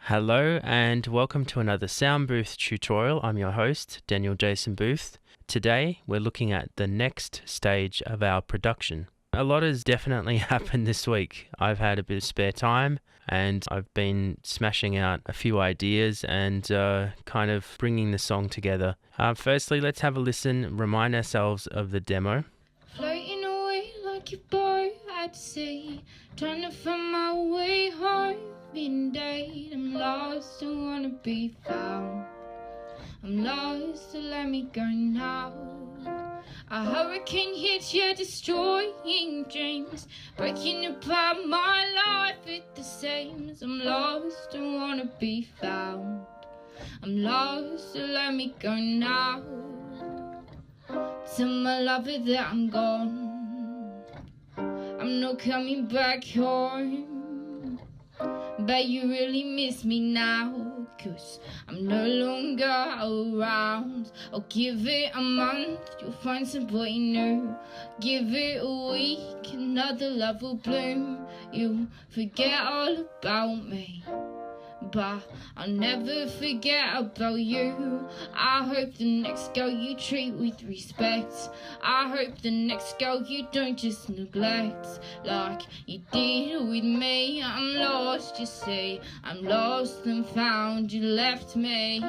Hello and welcome to another sound booth tutorial. I'm your host, Daniel Jason Booth. Today we're looking at the next stage of our production. A lot has definitely happened this week. I've had a bit of spare time and I've been smashing out a few ideas and kind of bringing the song together. Firstly, let's have a listen, remind ourselves of the demo. Floating away like a boat at sea, trying to find my way home. Midnight, I'm lost, don't wanna be found. I'm lost, so let me go now. A hurricane hits you, destroying dreams, breaking apart my life at the same. I'm lost, don't wanna be found. I'm lost, so let me go now. Tell my lover that I'm gone, I'm not coming back home. Bet you really miss me now, 'cause I'm no longer around. I'll give it a month, you'll find somebody new. Give it a week, another love will bloom. You'll forget all about me, but I'll never forget about you. I hope the next girl you treat with respect. I hope the next girl you don't just neglect like you did with me. I'm lost, you say. I'm lost and found, you left me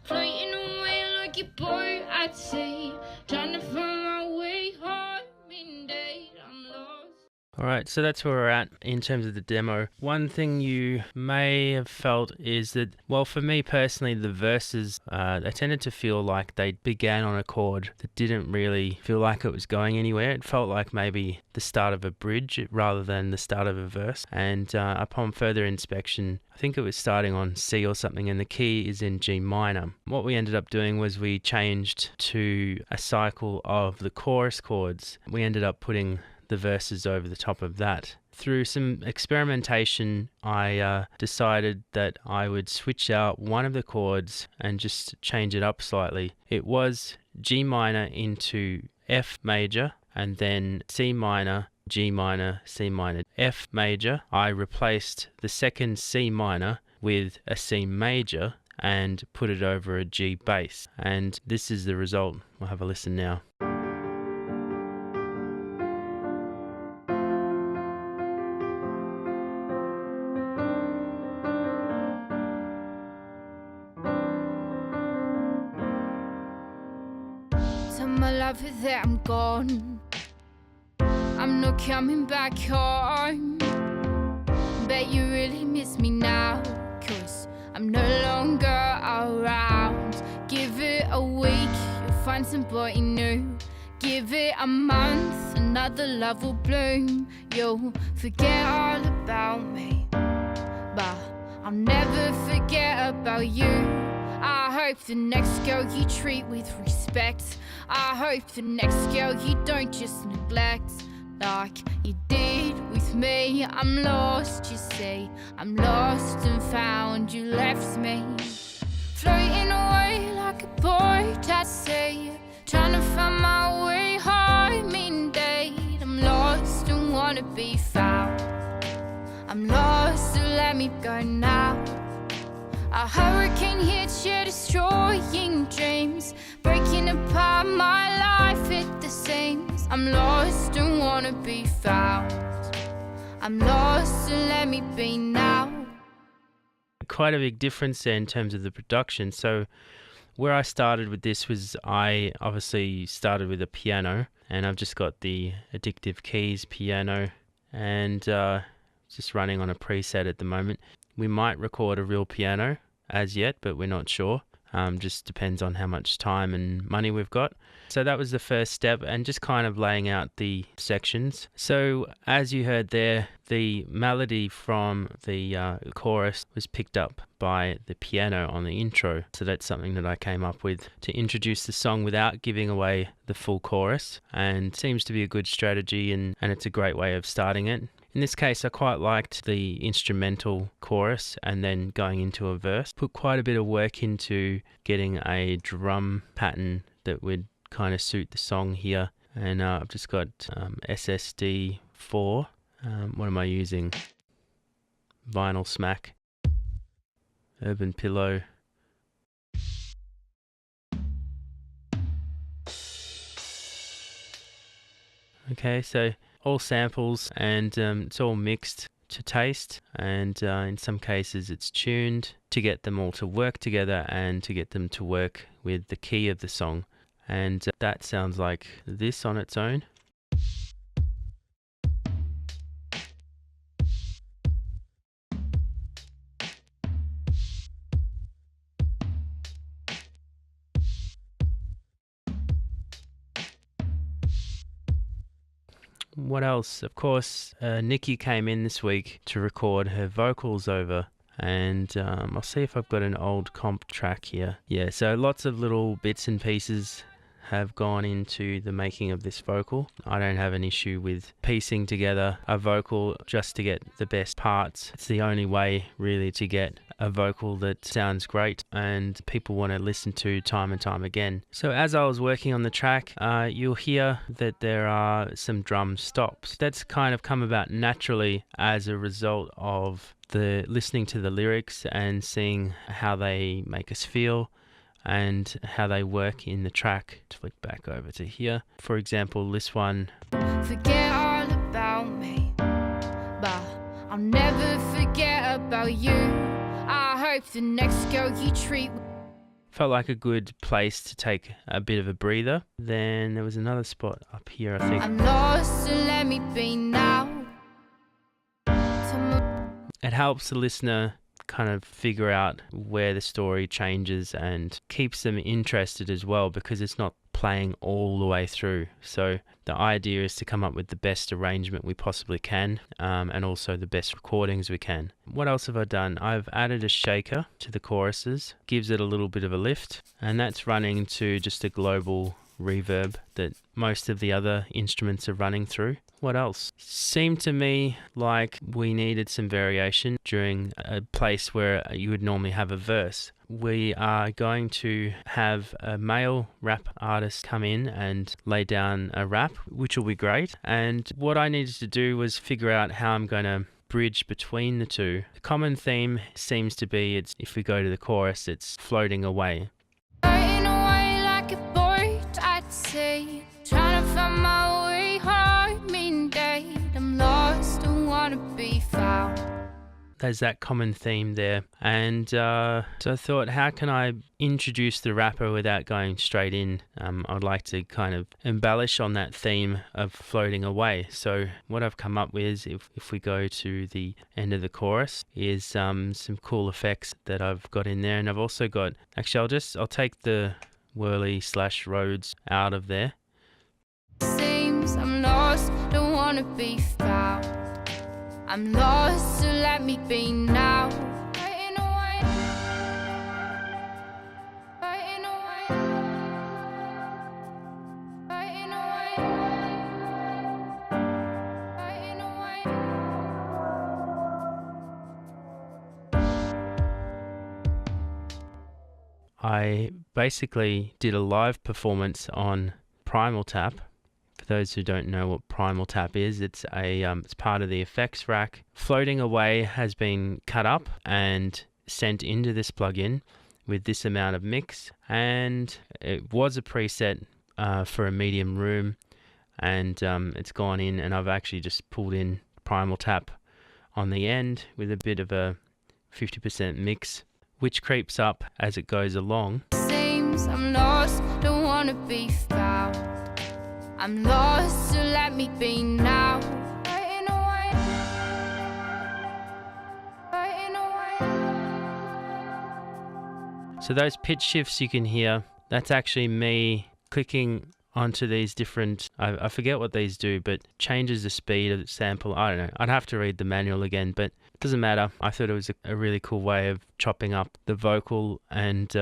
floating away like a boat at sea, trying to find my way home. Indeed, I'm lost. Alright, so that's where we're at in terms of the demo. One thing you may have felt is that, well, for me personally, the verses, they tended to feel like they began on a chord that didn't really feel like it was going anywhere. It felt like maybe the start of a bridge rather than the start of a verse. And upon further inspection, I think it was starting on C or something, and the key is in G minor. What we ended up doing was we changed to a cycle of the chorus chords. We ended up putting the verses over the top of that. Through some experimentation, I decided that I would switch out one of the chords and just change it up slightly. It was G minor into F major, and then C minor, G minor, C minor, F major. I replaced the second C minor with a C major and put it over a G bass. And this is the result. We'll have a listen now. Tell my lover that I'm gone, I'm not coming back home. Bet you really miss me now, 'cause I'm no longer around. Give it a week, you'll find somebody new. Give it a month, another love will bloom. You'll forget all about me, but I'll never forget about you. I hope the next girl you treat with respect. I hope the next girl you don't just neglect like you did with me. I'm lost, you say. I'm lost and found, you left me floating away like a boat at sea, trying to find my way home. Indeed, I'm lost and wanna be found. I'm lost, so let me go now. A hurricane hits you, destroying dreams, breaking apart my life at the seams. I'm lost and wanna be found. I'm lost, so let me be now. Quite a big difference there in terms of the production. So where I started with this was I obviously started with a piano, and I've just got the Addictive Keys piano and just running on a preset at the moment. We might record a real piano as yet, but we're not sure. Just depends on how much time and money we've got. So that was the first step, and just kind of laying out the sections. So as you heard there, the melody from the chorus was picked up by the piano on the intro. So that's something that I came up with to introduce the song without giving away the full chorus, and seems to be a good strategy, and it's a great way of starting it. In this case, I quite liked the instrumental chorus and then going into a verse. Put quite a bit of work into getting a drum pattern that would kind of suit the song here. And I've just got SSD 4. What am I using? Vinyl Smack. Urban Pillow. Okay, so all samples, and it's all mixed to taste, and in some cases it's tuned to get them all to work together and to get them to work with the key of the song. And that sounds like this on its own. What else? Of course, Nicky came in this week to record her vocals over, and I'll see if I've got an old comp track here. Yeah, so lots of little bits and pieces have gone into the making of this vocal. I don't have an issue with piecing together a vocal just to get the best parts. It's the only way really to get a vocal that sounds great and people want to listen to time and time again. So as I was working on the track, you'll hear that there are some drum stops. That's kind of come about naturally as a result of the listening to the lyrics and seeing how they make us feel and how they work in the track. Flick back over to here. For example, this one. Forget all about me, but I'll never forget about you. I hope the next girl you treat. Felt like a good place to take a bit of a breather. Then there was another spot up here, I think. I'm lost, so let me be now. It helps the listener kind of figure out where the story changes and keeps them interested as well, because it's not playing all the way through. So the idea is to come up with the best arrangement we possibly can, and also the best recordings we can. What else have I done? I've added a shaker to the choruses, gives it a little bit of a lift, and that's running to just a global reverb that most of the other instruments are running through. What else? Seemed to me like we needed some variation during a place where you would normally have a verse. We are going to have a male rap artist come in and lay down a rap, which will be great. And what I needed to do was figure out how I'm going to bridge between the two. The common theme seems to be, it's if we go to the chorus, it's floating away. Floating away like a bird at sea, trying to find my way home in day. I'm lost, don't wanna be found. There's that common theme there. And so I thought, how can I introduce the rapper without going straight in? I'd like to kind of embellish on that theme of floating away. So what I've come up with, if we go to the end of the chorus, is some cool effects that I've got in there. And I've also got, actually I'll take the whirly / Rhodes out of there. Seems I'm lost, don't wanna be found. I'm lost, so let me be now. Floating away, floating away, floating away, floating away. I basically did a live performance on Primal Tap. For those who don't know what Primal Tap is, it's part of the effects rack. Floating Away has been cut up and sent into this plugin with this amount of mix, and it was a preset for a medium room, and it's gone in, and I've actually just pulled in Primal Tap on the end with a bit of a 50% mix, which creeps up as it goes along. Seems I'm lost, don't wanna be found. I'm lost, so let me be now. Floating away, floating away. So those pitch shifts you can hear, that's actually me clicking onto these different, I forget what these do, but changes the speed of the sample. I don't know. I'd have to read the manual again, but it doesn't matter. I thought it was a really cool way of chopping up the vocal and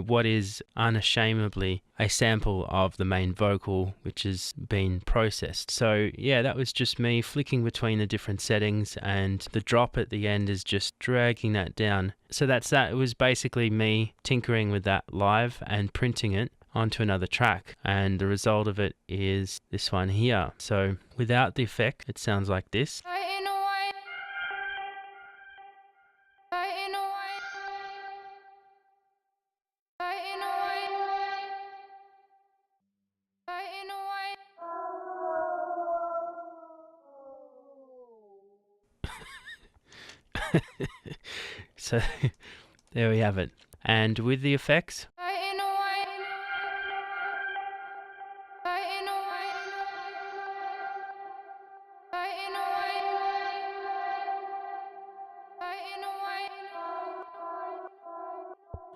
what is unashamedly a sample of the main vocal, which has been processed. So yeah, that was just me flicking between the different settings, and the drop at the end is just dragging that down. So that's that. It was basically me tinkering with that live and printing it onto another track, and the result of it is this one here. So without the effect, it sounds like this. Floating away, floating away. So there we have it. And with the effects,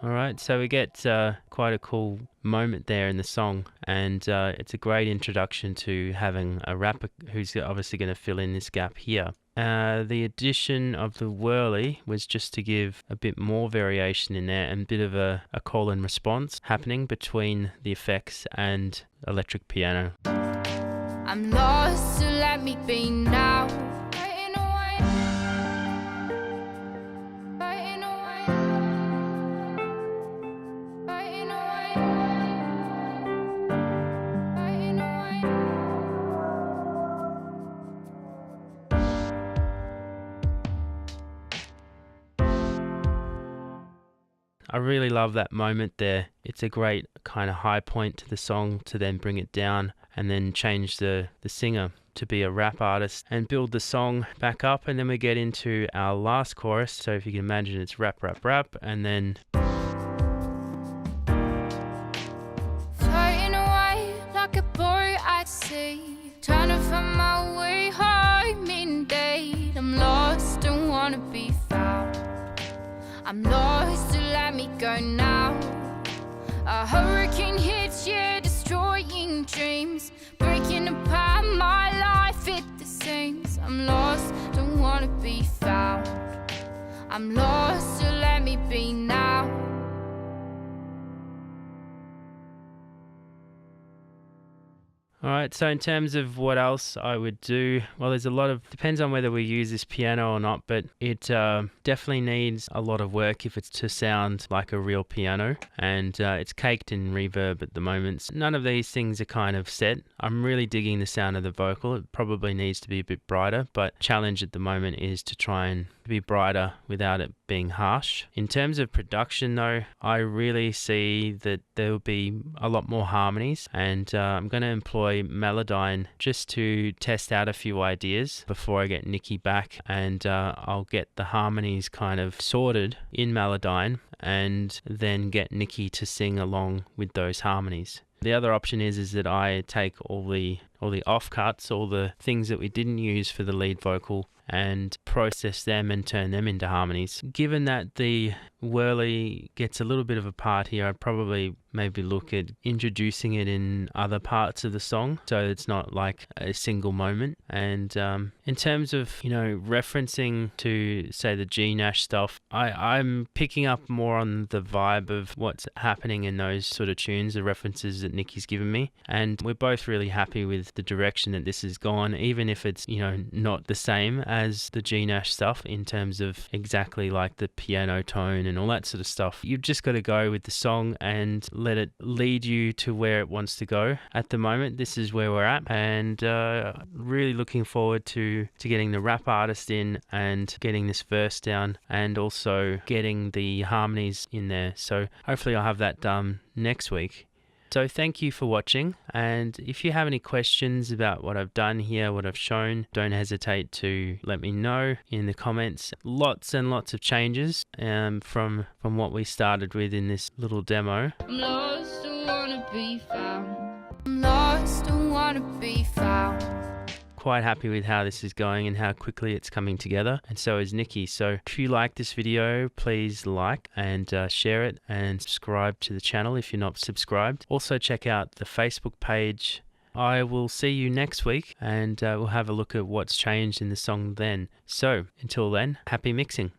alright, so we get quite a cool moment there in the song, and it's a great introduction to having a rapper who's obviously going to fill in this gap here. The addition of the whirly was just to give a bit more variation in there and a bit of a call and response happening between the effects and electric piano. I'm lost, so let me be now. I really love that moment there. It's a great kind of high point to the song to then bring it down and then change the singer to be a rap artist and build the song back up, and then we get into our last chorus. So if you can imagine, it's rap, rap, rap, and then Floating away like a boat at sea, trying to find my way home in date. I'm lost, don't wanna be found. I'm lost, so let me go now. A hurricane hits, yeah, destroying dreams, breaking apart my life at the seams. I'm lost, don't wanna be found. I'm lost, so let me be now. Alright, so in terms of what else I would do, well, there's a lot of, depends on whether we use this piano or not, but it definitely needs a lot of work if it's to sound like a real piano, and it's caked in reverb at the moment. None of these things are kind of set. I'm really digging the sound of the vocal. It probably needs to be a bit brighter, but challenge at the moment is to try and be brighter without it being harsh. In terms of production though, I really see that there will be a lot more harmonies, and I'm going to employ Melodyne just to test out a few ideas before I get Nicky back, and I'll get the harmonies kind of sorted in Melodyne and then get Nicky to sing along with those harmonies. The other option is that I take all the offcuts, all the things that we didn't use for the lead vocal, and process them and turn them into harmonies. Given that the whirly gets a little bit of a part here, I'd probably maybe look at introducing it in other parts of the song so it's not like a single moment. And in terms of, referencing to, say, the G Nash stuff, I'm picking up more on the vibe of what's happening in those sort of tunes, the references that Nicky's given me, and we're both really happy with the direction that this has gone, even if it's, not the same as the G Nash stuff in terms of exactly like the piano tone and all that sort of stuff. You've just got to go with the song and let it lead you to where it wants to go. At the moment, this is where we're at, and really looking forward to getting the rap artist in and getting this verse down, and also getting the harmonies in there. So hopefully I'll have that done next week. So thank you for watching, and if you have any questions about what I've done here, what I've shown, don't hesitate to let me know in the comments. Lots and lots of changes from what we started with in this little demo. I'm lost, don't wanna be found. I'm lost, don't wanna be found. Quite happy with how this is going and how quickly it's coming together, and so is Nicky. So if you like this video, please like and share it, and subscribe to the channel if you're not subscribed. Also check out the Facebook page. I will see you next week, and we'll have a look at what's changed in the song then. So until then, happy mixing.